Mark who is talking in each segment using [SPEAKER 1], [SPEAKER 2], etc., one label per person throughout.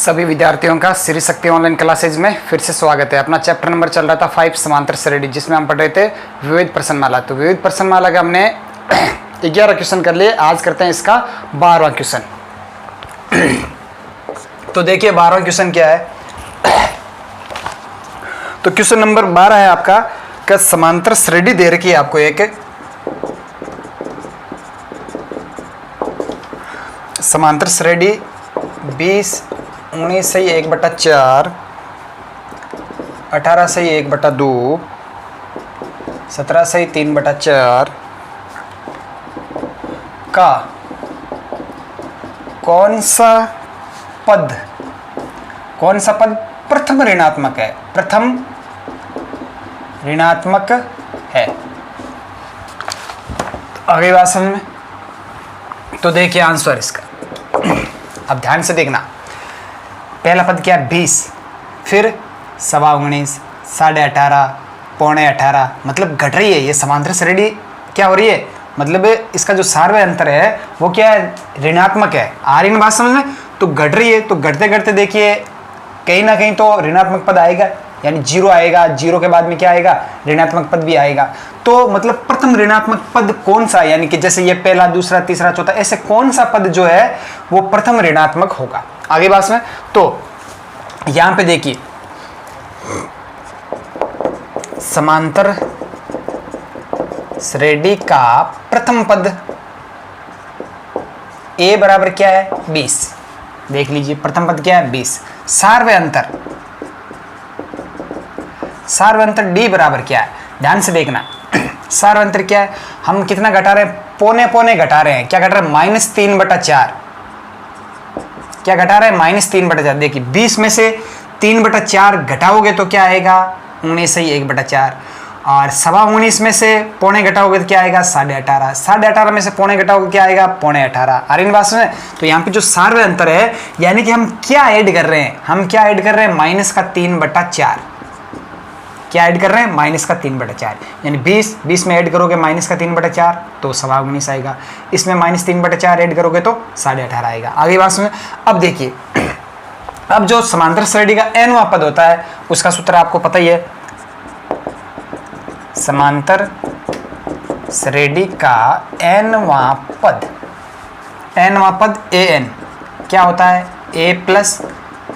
[SPEAKER 1] सभी विद्यार्थियों का श्री शक्ति ऑनलाइन क्लासेज में फिर से स्वागत है। अपना चैप्टर नंबर चल रहा था 5 समांतर श्रेणी, जिसमें हम पढ़ रहे थे विविध प्रश्नमाला। तो विविध प्रश्नमाला का हमने 11 क्वेश्चन कर लिए। आज करते हैं इसका 12वां क्वेश्चन। तो देखिए 12वां क्वेश्चन क्या है। तो क्वेश्चन नंबर 12 है आपका कि समांतर श्रेणी दे रखी है आपको एक समांतर श्रेणी 20, 19 से 1/4, 18 से 1/2, 17 से 3/4 का कौन सा पद प्रथम ऋणात्मक है। प्रथम ऋणात्मक है। आगे बात समझ में। तो देखिए आंसर इसका, अब ध्यान से देखना। पहला पद क्या है 20, फिर 19.25, 18.5, 17.5, मतलब घट रही है ये समांतर श्रेणी। क्या हो रही है, मतलब इसका जो सार्वय अंतर है वो क्या है, ऋणात्मक है। आ रही ना बात समझ में। तो घट रही है, तो घटते घटते देखिए कहीं ना कहीं तो ऋणात्मक पद आएगा, यानी 0 आएगा। 0 के बाद में क्या आएगा, ऋणात्मक पद भी आएगा। तो मतलब प्रथम ऋणात्मक पद कौन सा, यानी कि जैसे ये पहला, दूसरा, तीसरा, चौथा, ऐसे कौन सा पद जो है वो प्रथम ऋणात्मक होगा। आगे बात में। तो यहां पे देखिए समांतर श्रेणी का प्रथम पद a बराबर क्या है 20। देख लीजिए प्रथम पद क्या है 20। सार्वय अंतर d बराबर क्या है, ध्यान से देखना। सार्वय अंतर क्या है, हम कितना घटा रहे हैं, पौने पौने घटा रहे हैं। क्या घटा रहे हैं, -3/4। क्या घटा रहे हैं, -3/4। देखिए 20 में से 3/4 घटाओगे तो क्या आएगा, 19 से 1/4। और 19.25 में से पौने घटाओगे तो क्या आएगा, 18.5। 18.5 में से पौने घटाओगे क्या आएगा, 18.25। आ रही है बात में। तो यहाँ पे जो सार्वय अंतर है, यानी कि हम क्या ऐड कर रहे हैं, -3/4। क्या ऐड कर रहे हैं, -3/4। यानी 20 में ऐड करोगे -3/4 तो 19.25 आएगा। इसमें -3/4 ऐड करोगे तो 18.5 आएगा। आगे बात सुनिए। अब देखिए, अब जो समांतर श्रेणी का nवां पद होता है उसका सूत्र आपको पता ही है। समांतर श्रेणी का nवां पद an क्या होता है, a +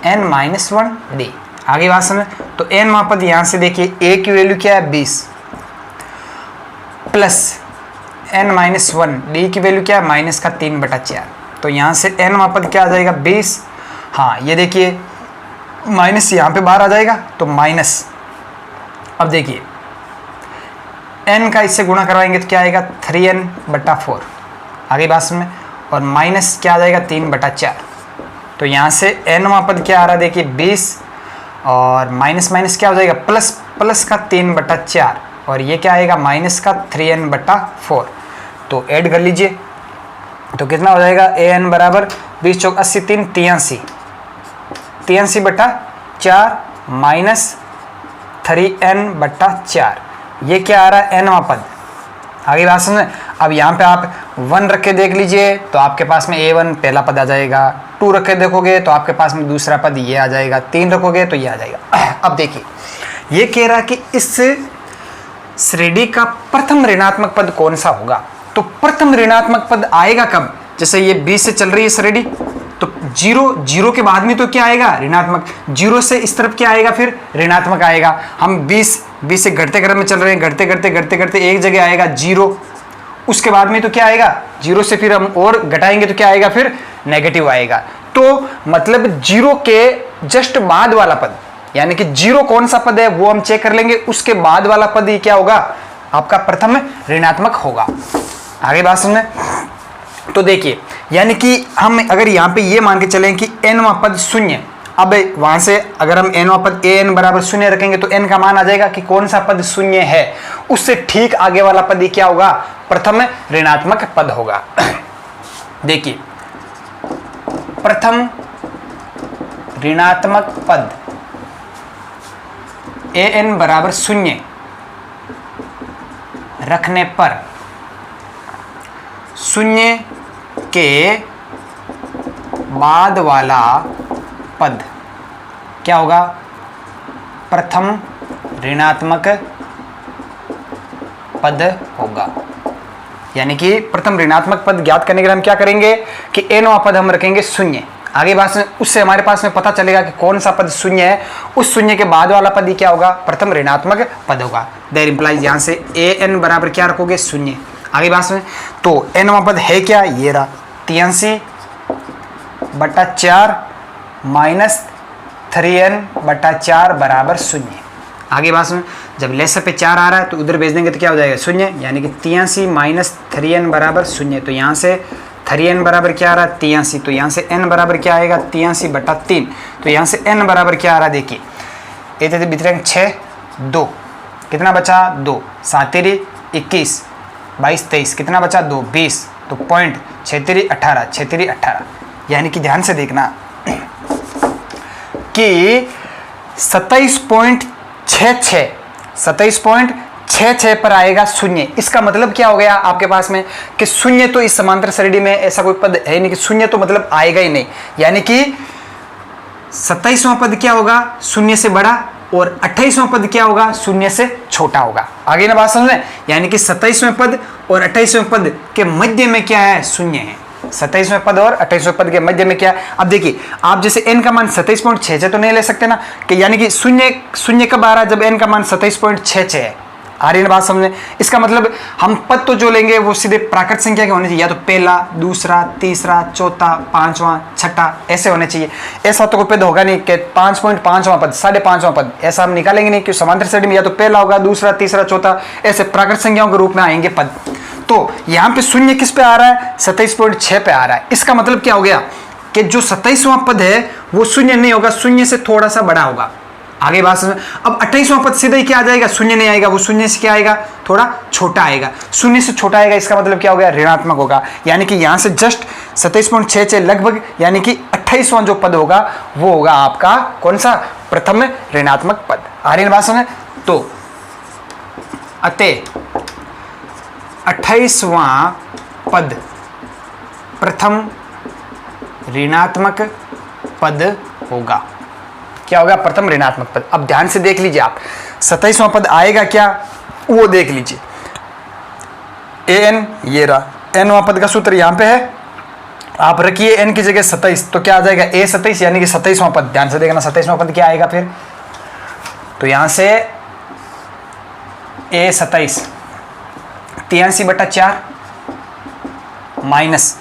[SPEAKER 1] n-1d। आगे बात समझ। तो nवां पद यहां से देखिए a की वैल्यू क्या है 20 प्लस n-1 d की वैल्यू क्या है -3/4। तो यहां से nवां पद क्या आ जाएगा 20। हाँ ये देखिए माइनस यहां पे बाहर आ जाएगा तो माइनस। अब देखिए n का इससे गुणा करवाएंगे तो क्या आएगा 3n/4। आगे बात समझ। और माइनस क्या आ जाएगा 3/4। तो यहां से nवां पद क्या आ रहा है देखिए 20 और माइनस माइनस क्या हो जाएगा प्लस का 3/4 और ये क्या आएगा माइनस का 3n/4। तो ऐड कर लीजिए तो कितना हो जाएगा, an बराबर 20 × 80 3 83/4 माइनस 3n/4। ये क्या आ रहा है nवां पद। आगे बात समझे। अब यहाँ पे आप 1 रख के देख लीजिए तो आपके पास में a1 पहला पद आ जाएगा। 2 रख के देखोगे तो आपके पास में दूसरा पद ये आ जाएगा। 3 रखोगे तो ये आ जाएगा। अब देखिए ये कह रहा है कि इस श्रेणी का प्रथम ऋणात्मक पद कौन सा होगा। तो प्रथम ऋणात्मक पद आएगा कब, जैसे ये 20 से चल रही है श्रेणी तो 0 के बाद में तो क्या आएगा ऋणात्मक। 0 से इस तरफ क्या आएगा, फिर ऋणात्मक आएगा। हम 20 से घटते क्रम में चल रहे हैं, घटते करते एक जगह आएगा 0। उसके बाद में तो क्या आएगा 0 से फिर हम और घटाएंगे तो क्या आएगा, फिर नेगेटिव आएगा। तो मतलब 0 के जस्ट बाद वाला पद, यानी कि 0 कौन सा पद है वो हम चेक कर लेंगे। उसके बाद वाला पद ही क्या होगा, आपका प्रथम ऋणात्मक होगा। आगे बात सुनने। तो देखिए यानी कि हम अगर यहाँ पे ये मान के चलें कि nवां पद 0, अब वहां से अगर हम nवां पद an बराबर 0 रखेंगे तो n का मान आ जाएगा कि कौन सा पद 0 है। उससे ठीक आगे वाला पद ही क्या होगा, प्रथम ऋणात्मक पद होगा। देखिए प्रथम ऋणात्मक पद an बराबर 0 रखने पर 0 के बाद वाला पद क्या होगा? प्रथम ऋणात्मक पद होगा। यानी कि प्रथम ऋणात्मक पद ज्ञात करने के लिए हम क्या करेंगे कि nवां पद हम रखेंगे शून्य। आगे बात में उससे हमारे पास में पता चलेगा कि कौन सा पद शून्य है, उस शून्य के बाद वाला पद ही क्या होगा? प्रथम ऋणात्मक पद होगा। देयर इंप्लाइज यहां से an बराबर क्या रखोगे? शून्य। आगे बात में तो nवां पद है क्या? ये रहा 83/4 माइनस 3n/4 बराबर शून्य। आगे बात में जब लेसर पे 4 आ रहा है तो उधर भेज देंगे तो क्या हो जाएगा? शून्य। यानी कि 83 माइनस 3n बराबर शून्य। तो यहाँ से 3n बराबर क्या आ रहा है? 83। तो यहाँ से n बराबर क्या आएगा? 83/3। तो यहाँ से n बराबर क्या आ रहा है? देखिए ये बितरेंगे 6 2 कितना बचा? 2 7 21 22 23 कितना बचा? 2 20। तो पॉइंट 6 18 6 18। यानी कि ध्यान से देखना कि 27.66 पर आएगा शून्य। इसका मतलब क्या हो गया आपके पास में कि शून्य तो इस समांतर श्रेणी में ऐसा कोई पद है नहीं कि शून्य तो मतलब आएगा ही नहीं। यानी कि 27वां पद क्या होगा? शून्य से बड़ा, और 28वां पद क्या होगा? शून्य से छोटा होगा। आगे ना बात समझ? यानी कि 27वें पद और 28वें पद के मध्य में क्या है? शून्य है। 27वें पद और 28वें पद के मध्य में क्या है? अब देखिए आप जैसे n का मान 27.66 तो नहीं ले सकते ना, कि यानी कि शून्य कब आ रहा है? जब n का मान 27.66 है। आ रही है बात समझने? इसका मतलब हम पद तो जो लेंगे वो सीधे प्राकृत संख्या के होने चाहिए, या तो पहला, दूसरा, तीसरा, चौथा, पांचवा, छठा, ऐसे होने चाहिए। ऐसा तो कोई पद होगा नहीं कि 5.5वां पद, 5.5वां पद, ऐसा हम निकालेंगे नहीं, क्योंकि समांतर श्रेणी में या तो पहला होगा, दूसरा, तीसरा, चौथा, ऐसे प्राकृत संख्याओं के रूप में आएंगे पद। तो यहाँ पे शून्य किस पे आ रहा है? 27.6 पे आ रहा है। इसका मतलब क्या हो गया कि जो 27वां पद है वो शून्य नहीं होगा, शून्य से थोड़ा सा बड़ा होगा। आगे बात समझ? अब 28वां पद सीधा ही क्या आ जाएगा? शून्य नहीं आएगा, वो शून्य से क्या आएगा? थोड़ा छोटा आएगा। शून्य से छोटा आएगा, इसका मतलब क्या हो गया? ऋणात्मक होगा। यानी कि यहां से जस्ट 27.66 लगभग, यानी कि 28वां जो पद होगा वो होगा आपका कौन सा? प्रथम ऋणात्मक पद। आ रही है बात समझ? तो अतः 28वां पद प्रथम ऋणात्मक पद होगा। क्या होगा? प्रथम ऋणात्मक पद। अब ध्यान से देख लीजिए आप, 27वां पद आएगा क्या वो देख लीजिए। an ये रहा, nवां पद का सूत्र यहां पे है, आप रखिए n की जगह 27, तो क्या आ जाएगा? a27, यानी कि 27वां पद। ध्यान से देखना 27वां पद क्या आएगा फिर? तो यहां से a27 83/4 माइनस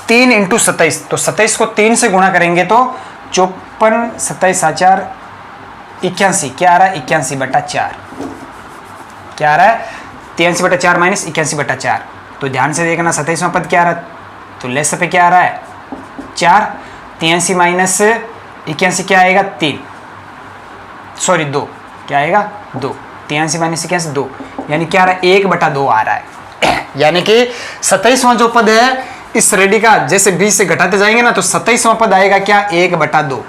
[SPEAKER 1] 3 × 27, तो 27 को 3 से गुणा करेंगे तो 54 27 4 81, क्या आ रहा है? 81/4। क्या आ रहा है? 83/4 माइनस 81/4। तो ध्यान से देखना 27वां पद क्या आ रहा है? तो लेस पे क्या आ रहा है? 4। 83 माइनस 81 क्या आएगा? 3, सॉरी 2, क्या आएगा? 2। 83 माइनस 81 2, यानी क्या आ रहा है? 1/2 आ रहा है। यानी कि 27वां जो पद है इस श्रेणी का, जैसे 20 से घटाते जाएंगे ना, तो 27वां पद आएगा क्या? 1/2।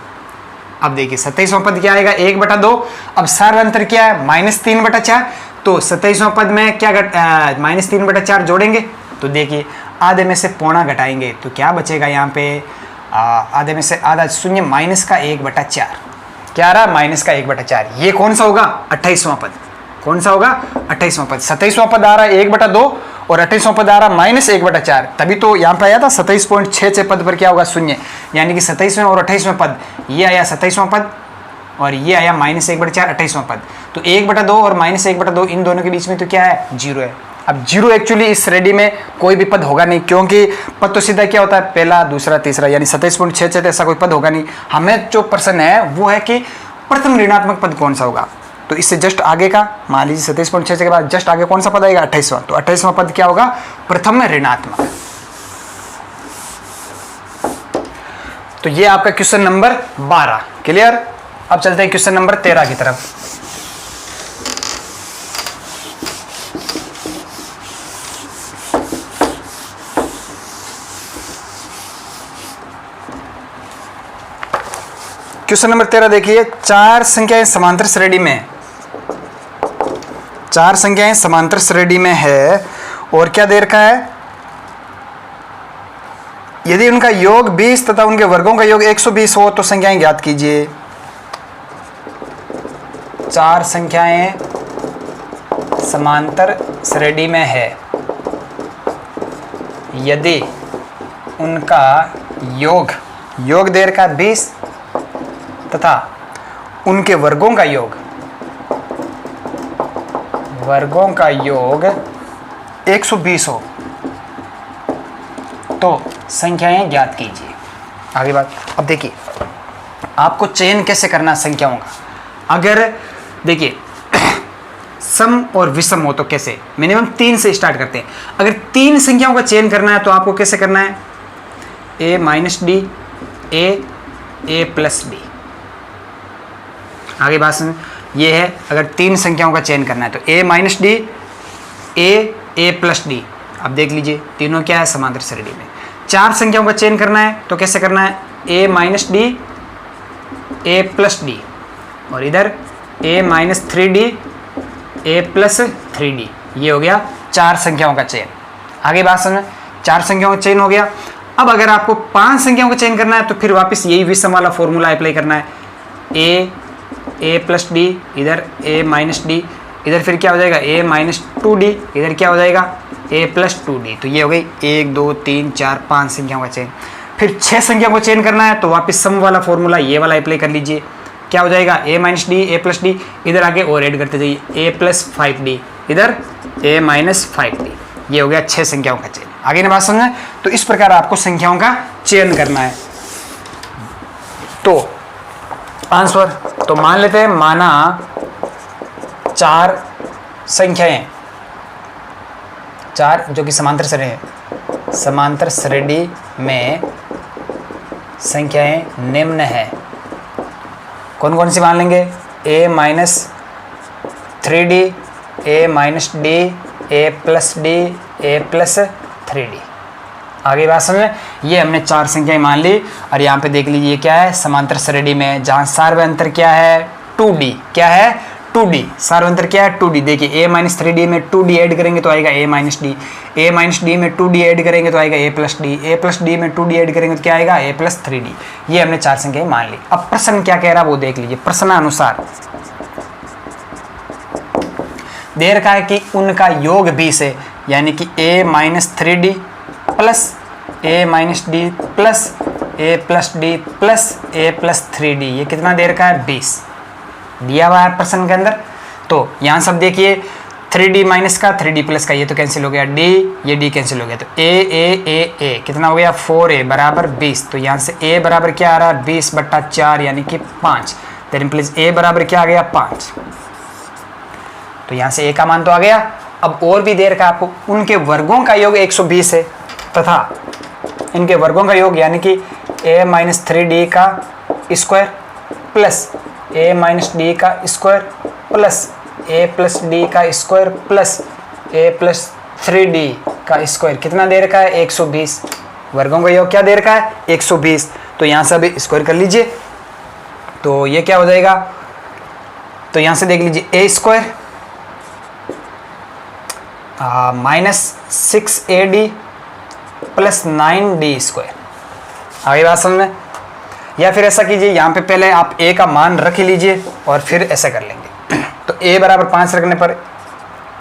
[SPEAKER 1] अब देखिए 27वां पद क्या आएगा? 1/2। अब सार अंतर क्या है? -3/4। तो 27वां पद में क्या -3/4 जोड़ेंगे तो देखिए आधे में से पौना घटाएंगे तो क्या बचेगा यहाँ पे? आधे में से आधा शून्य, माइनस का 1/4। क्या आ रहा है? माइनस का 1/4। ये कौन सा होगा? 28वां पद। कौन सा होगा? 28वां पद। 27वां पद आ रहा है 1/2 और 28वां पद आ रहा है -1/4। तभी तो यहाँ पे आया था 27.66 पद पर क्या होगा? शून्य। यानी कि 27वें और 28वें पद, ये आया 27वां पद और ये आया -1/4 28वां पद। तो 1/2 और -1/2 इन दोनों के बीच में तो क्या है? 0 है। अब 0 एक्चुअली इस श्रेणी में कोई भी पद होगा नहीं, क्योंकि पद तो सीधा क्या होता है? पहला, दूसरा, तीसरा, यानी 27.66 ऐसा कोई पद होगा नहीं। हमें जो प्रश्न है वो है कि प्रथम ऋणात्मक पद कौन सा होगा। तो इससे जस्ट आगे का, मान लीजिए 27.66 के बाद जस्ट आगे कौन सा पद आएगा? 28वां। तो 28वां पद क्या होगा? प्रथम ऋणात्मक। तो ये आपका क्वेश्चन नंबर 12 क्लियर। अब चलते हैं क्वेश्चन नंबर 13 की तरफ। क्वेश्चन नंबर 13 देखिए, 4 संख्याएं समांतर श्रेणी में, 4 संख्याएं समांतर श्रेणी में है और क्या दे रखा है? यदि उनका योग 20 तथा उनके वर्गों का योग 120 हो तो संख्याएं ज्ञात कीजिए। 4 संख्याएं समांतर श्रेणी में है यदि उनका योग दे रखा 20 तथा उनके वर्गों का योग 120 हो तो संख्याएं ज्ञात कीजिए। आगे बात, अब देखिए आपको चयन कैसे करना है संख्याओं का। अगर देखिए सम और विषम हो तो कैसे, मिनिमम 3 से स्टार्ट करते हैं। अगर 3 संख्याओं का चयन करना है तो आपको कैसे करना है, a minus D A plus D. आगे बात सुन, ये है अगर 3 संख्याओं का चयन करना है तो a minus D A plus D. अब देख लीजिए तीनों क्या है, समांतर श्रेणी में। 4 संख्याओं का चयन करना है तो कैसे करना है, a minus D A plus D और इधर a minus 3d a plus 3d। ये हो गया 4 संख्याओं का चयन। आगे बात समझ, 4 संख्याओं का चयन हो गया। अब अगर आपको 5 संख्याओं का चयन करना है तो फिर वापस यही विषम वाला फॉर्मूला अप्लाई करना है, a प्लस डी, इधर a माइनस डी, इधर फिर क्या हो जाएगा a माइनस 2d, इधर क्या हो जाएगा a प्लस 2d। तो ये हो गई 1 2 3 4 5 संख्याओं का चयन। फिर 6 संख्याओं को चयन करना है तो वापस सम वाला फॉर्मूला ये वाला अप्लाई कर लीजिए। क्या हो जाएगा a minus D A plus D, इधर आगे और ऐड करते जाइए a प्लस 5d, इधर a माइनस 5d। ये हो गया 6 संख्याओं का चयन। आगे ना बात समझे, तो इस प्रकार आपको संख्याओं का चयन करना है। तो आंसर तो मान लेते हैं, माना 4 संख्याएं, 4 जो कि समांतर श्रेणी है, समांतर श्रेणी में संख्याएं निम्न है। कौन कौन सी मान लेंगे, a minus 3d a minus D A plus D A plus 3d। आगे बात समझ, ये हमने 4 संख्याएं मान ली और यहाँ पे देख लीजिए क्या है, समांतर श्रेणी में, जहाँ सार्वय अंतर क्या है 2d, क्या है 2d, सार्वय अंतर क्या है 2d। देखिए a माइनस 3d में 2d ऐड करेंगे तो आएगा a minus D, a minus D में 2d ऐड करेंगे तो आएगा a plus D, a plus D में 2d ऐड करेंगे तो क्या आएगा a प्लस 3d। ये हमने 4 संख्याएं मान ली। अब प्रश्न क्या कह रहा है वो देख लीजिए। प्रश्नानुसार दे रखा है कि उनका योग 20 है, यानी कि a minus 3d plus a minus D plus a plus D plus a plus 3d। ये कितना दे रखा है 20 दिया हुआ है प्रश्न के अंदर। तो यहाँ सब देखिए 3d माइनस का 3d प्लस का ये तो कैंसिल हो गया, d ये d कैंसिल हो गया, तो a कितना हो गया 4a बराबर 20। तो यहाँ से a बराबर क्या आ रहा है 20/4 यानी कि 5। देन प्लीज a बराबर क्या आ गया 5। तो यहाँ से a का मान तो आ गया। अब और भी दे रखा है आपको, उनके वर्गों का योग 120 है तथा इनके वर्गों का योग यानी कि a माइनस 3d का square plus a minus d का square plus a plus d का square plus a plus 3d का स्क्वायर कितना दे रखा है 120। वर्गों का योग क्या दे रखा है 120। तो यहाँ से अभी स्क्वायर कर लीजिए तो ये क्या हो जाएगा, तो यहाँ से देख लीजिए a square minus 6ad plus 9d square. आगे बात समझ में, या फिर ऐसा कीजिए यहाँ पे पहले आप a का मान रख लीजिए और फिर ऐसा कर लेंगे। तो a बराबर 5 रखने पर,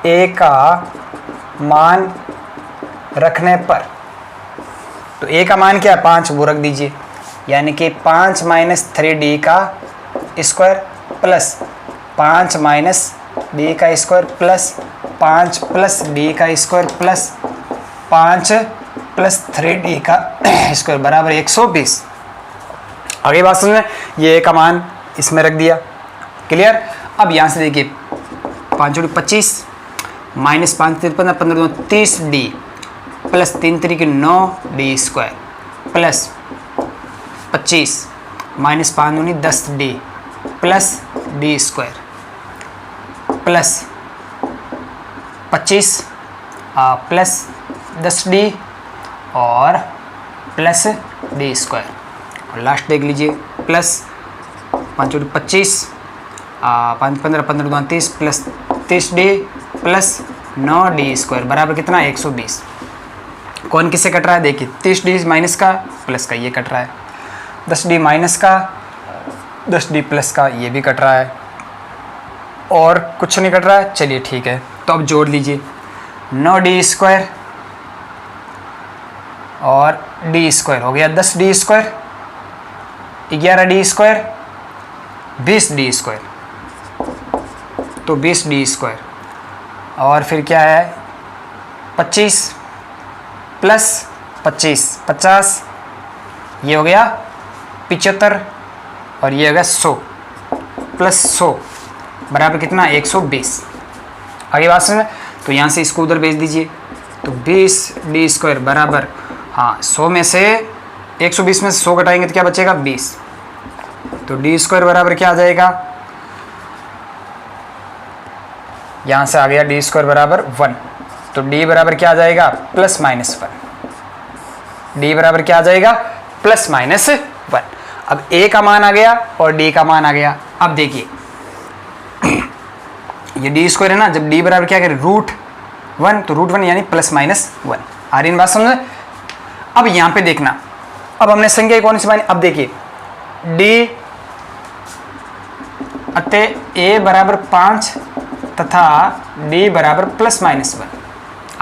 [SPEAKER 1] a का मान रखने पर, तो a का मान क्या है 5 वो रख दीजिए, यानी कि 5 माइनस 3d का स्क्वायर प्लस 5 माइनस डी का स्क्वायर प्लस 5 प्लस डी का स्क्वायर प्लस 5 प्लस 3d का स्क्वायर बराबर 120। आगे बात समझ में, ये का मान इसमें रख दिया, क्लियर। अब यहाँ से देखिए 5 × 25 minus 5 × 15 15 × 30d plus 3 × 9d square plus 25 minus 5 × 10d plus d square plus 25 plus 10d और प्लस d स्क्वायर। और लास्ट देख लीजिए plus 5 × 25 5 15 15 × 30 plus 30d plus 9d square बराबर कितना 120। कौन किससे कट रहा है? देखिए 30d माइनस का प्लस का ये कट रहा है, 10d माइनस का 10d प्लस का ये भी कट रहा है, और कुछ नहीं कट रहा है। चलिए ठीक है, तो अब जोड़ लीजिए 9d स्क्वायर और d स्क्वायर हो गया 10d square, 11d square, 20d square, तो 20d स्क्वायर, और फिर क्या है 25 प्लस 25 50, ये हो गया 75, और ये हो गया 100 प्लस 100 बराबर कितना 120। आगे बात समझ में? तो यहाँ से इसको उधर भेज दीजिए, तो 20d स्क्वायर बराबर, हाँ 100 में से 120 में से 100 घटाएंगे तो क्या बचेगा 20, तो d स्क्वायर बराबर क्या आ जाएगा, यहाँ से आ गया d स्क्वायर बराबर 1, तो d बराबर क्या आ जाएगा प्लस माइनस 1, d बराबर क्या आ जाएगा प्लस माइनस 1। अब a का मान आ गया और d का मान आ गया। अब देखिए ये d स्क्वायर है ना, जब d बराबर क्या करें √1, तो √1 यानी प्लस माइनस 1। आ रही बात समझ? अब यहाँ पे देखना, अब हमने संख्या कौन सी मानी, अब देखिए d अतः a बराबर 5 तथा d बराबर प्लस माइनस 1।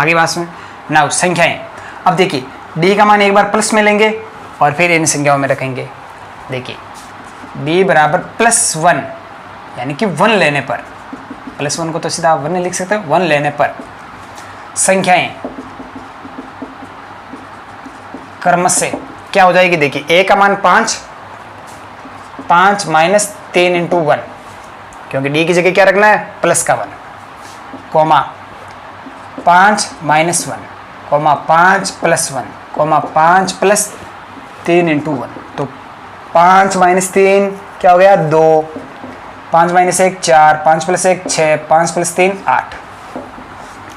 [SPEAKER 1] आगे बात में ना संख्याएं, अब देखिए d का मान एक बार प्लस में लेंगे और फिर इन संख्याओं में रखेंगे। देखिए d बराबर प्लस 1 यानी कि 1 लेने पर, प्लस 1 को तो सीधा आप 1 लिख सकते हो, 1 लेने पर संख्याएं क्रम से क्या हो जाएगी। देखिए a का मान 5 माइनस 3 इंटू 1, क्योंकि d की जगह क्या रखना है प्लस का 1, comma 5 minus 1, comma 5 plus 1, comma 5 plus 3 into 1, तो 5 माइनस 3 क्या हो गया 2, 5 माइनस 1 4, 5 प्लस 1 6, 5 प्लस 3 8।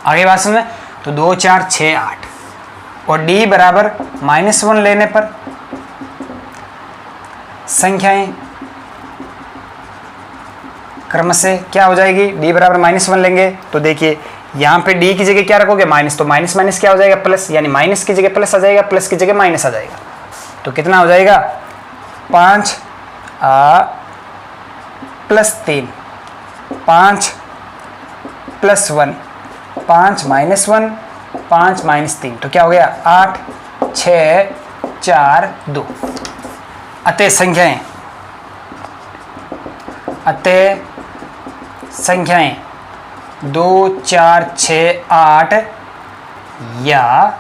[SPEAKER 1] आगे बात समझ में, तो 2 4 6 8, और d बराबर माइनस 1 लेने पर संख्याएं क्रम से क्या हो जाएगी, d बराबर माइनस 1 लेंगे तो देखिए यहाँ पे d की जगह क्या रखोगे माइनस, तो माइनस माइनस क्या हो जाएगा प्लस, यानी माइनस की जगह प्लस आ जाएगा, प्लस की जगह माइनस आ जाएगा, तो कितना हो जाएगा 5 प्लस 3, 5 प्लस 1, 5 माइनस 1, 5 माइनस 3, तो क्या हो गया 8 6 4 2। अतः संख्याएं 2 4 6 8 या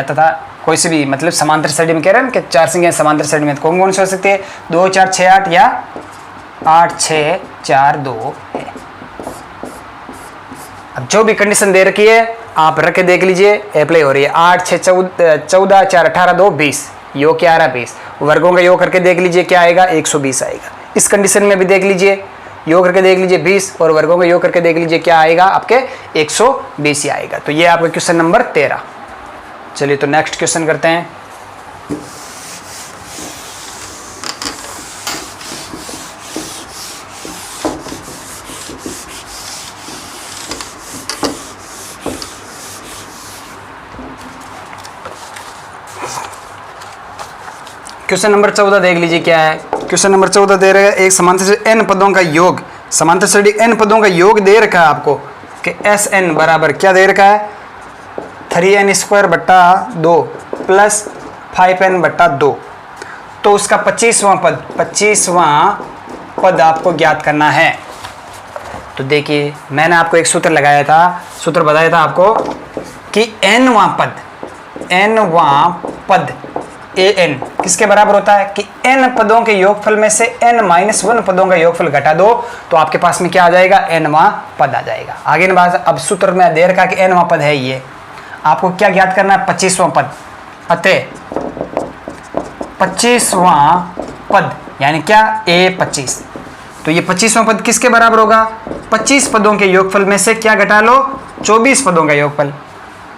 [SPEAKER 1] तथा कोई से भी, मतलब समांतर श्रेणी में कह रहे हैं ना कि 4 संख्याएं समांतर श्रेणी में, तो कौन कौन से हो सकते हैं 2 4 6 8 या 8 6 4 2 है। अब जो भी कंडीशन दे रखी है आप रख के देख लीजिए, अप्लाई हो रही है। 8 6 14 4 18 2 20, योग क्या आ रहा है 20, वर्गों का योग करके देख लीजिए क्या आएगा 120 आएगा। इस कंडीशन में भी देख लीजिए, योग करके देख लीजिए 20 और वर्गों का योग करके देख लीजिए क्या आएगा आपके 120 ही आएगा। तो ये आपका क्वेश्चन नंबर 13। चलिए तो नेक्स्ट क्वेश्चन करते हैं। क्वेश्चन नंबर 14 देख लीजिए क्या है। क्वेश्चन नंबर 14 दे रहा है एक समांतर श्रेणी n पदों का योग, समांतर श्रेणी n पदों का योग दे रखा है आपको कि Sn बराबर क्या दे रखा है 3n स्क्वायर बट्टा 2 प्लस 5n बट्टा 2। तो उसका 25वां पद आपको ज्ञात करना है। तो देखिए मैंने आपको एक सूत्र लगाया था, सूत्र बताया था आपको कि nवां पद an किसके बराबर होता है कि n पदों के योगफल में से n-1 पदों का योगफल घटा दो तो आपके पास में क्या आ जाएगा nवां पद आ जाएगा। आगे न बात, अब सूत्र में दे रखा कि nवां पद है, ये आपको क्या ज्ञात करना है 25वां पद। अतः 25वां पद यानी क्या a25, तो ये 25वां पद किसके बराबर होगा 25 पदों के योगफल में से क्या घटा लो 24 पदों का योगफल,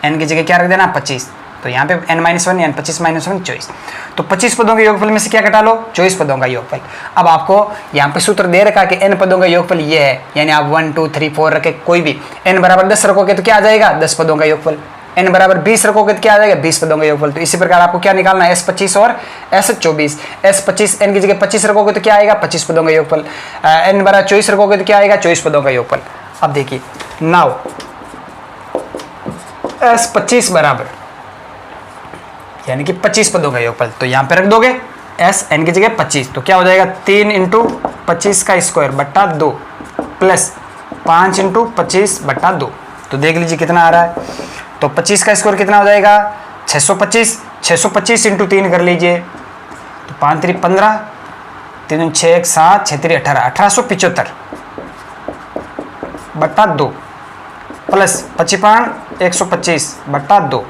[SPEAKER 1] n की जगह क्या रख देना 25, तो यहाँ पे n-1 यानी 25 - 1 24, तो 25 पदों के योगफल में से क्या घटा लो 24 पदों का योगफल। अब आपको यहाँ पे सूत्र दे रखा कि n पदों का योगफल ये है, यानी आप 1 2 3 4 रखे कोई भी n बराबर 10 रखोगे तो क्या आ जाएगा 10 पदों का योगफल। n बराबर 20 रखोगे तो क्या आ जाएगा 20 पदों का योगफल। तो इसी प्रकार आपको क्या निकालना है S25 और S24। S25 n की जगह 25 रखोगे तो क्या आएगा 25 पदों का योगफल। n बराबर 24 रखोगे तो क्या आएगा 24 पदों का योगफल। अब देखिए नाउ S25 बराबर यानी कि 25 पदों का योगफल, तो यहां पे रख दोगे S n की जगह 25, तो क्या हो जाएगा 3 इंटू 25 का स्क्वायर बट्टा 2 प्लस 5 इंटू 25 बट्टा 2। तो देख लीजिए कितना आ रहा है। तो 25 का स्क्वायर कितना हो जाएगा 625, 625 इंटू 3 कर लीजिए, तो 5 3 15, 3 6 1 7, 6 3 18, 1875 बट्टा 2 प्लस 55 125 बट्टा 2।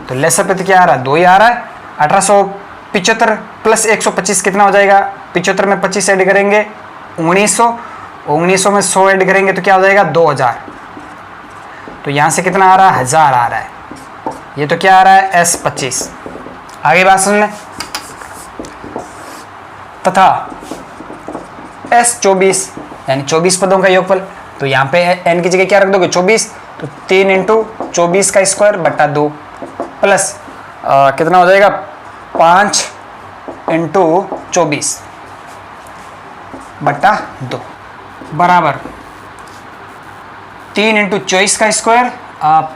[SPEAKER 1] तो लेसर पे तो क्या आ रहा है 2 ही आ रहा है। 1875 प्लस 125 कितना हो जाएगा, 75 में 25 ऐड करेंगे 1900, 1900 में 100 ऐड करेंगे तो क्या हो जाएगा 2000। तो यहां से कितना आ रहा है 1000 आ रहा है। ये तो क्या आ रहा है S25। आगे बात समझ में। तथा S24 यानी 24 पदों का योगफल, तो यहाँ पे n की जगह क्या रख दोगे 24, तो 3 इंटू 24 का स्क्वायर बट्टा 2 प्लस कितना हो जाएगा 5 इंटू 24 बट्टा 2 बराबर 3 इंटू 24 का स्क्वायर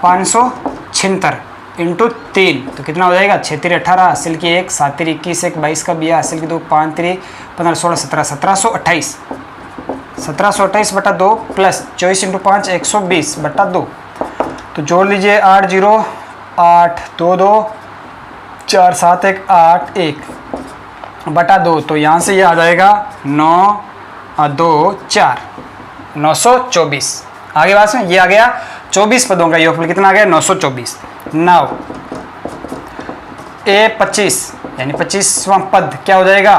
[SPEAKER 1] 576 इंटू 3, तो कितना हो जाएगा 6 3 18, हासिल की 1, 7 3 21, 1 22 का बिया, हासिल की 2, 5 3 15 16 17, 1728, 1728 बटा 2 प्लस 24 इंटू 5 120 बटा 2। तो जोड़ लीजिए 8 0 8 2 2 4 7 1 8 1 बटा 2। तो यहाँ से ये आ जाएगा 9 2 4 924। आगे बात में ये आ गया 24 पदों का योगफल कितना आ गया 924। नाउ A25 यानी 25वां पद क्या हो जाएगा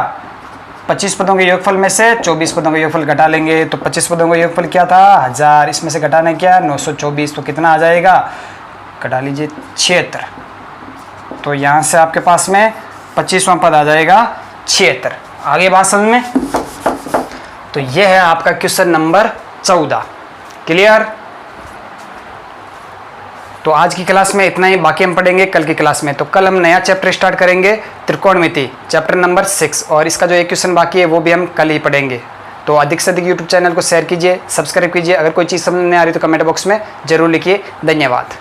[SPEAKER 1] 25 पदों के योगफल में से 24 पदों का योगफल घटा लेंगे। तो 25 पदों का योगफल क्या था 1000, इसमें से घटाना क्या 924, तो कितना आ जाएगा घटा लीजिए 76। तो यहाँ से आपके पास में 25वां पद आ जाएगा 76। आगे बात समझ में। तो यह है आपका क्वेश्चन नंबर 14। क्लियर। तो आज की क्लास में इतना ही, बाकी हम पढ़ेंगे कल की क्लास में। तो कल हम नया चैप्टर स्टार्ट करेंगे त्रिकोणमिति चैप्टर नंबर 6, और इसका जो एक क्वेश्चन बाकी है वो भी हम कल ही पढ़ेंगे। तो अधिक से अधिक यूट्यूब चैनल को शेयर कीजिए, सब्सक्राइब कीजिए। अगर कोई चीज़ समझ में नहीं आ रही तो कमेंट बॉक्स में जरूर लिखिए। धन्यवाद।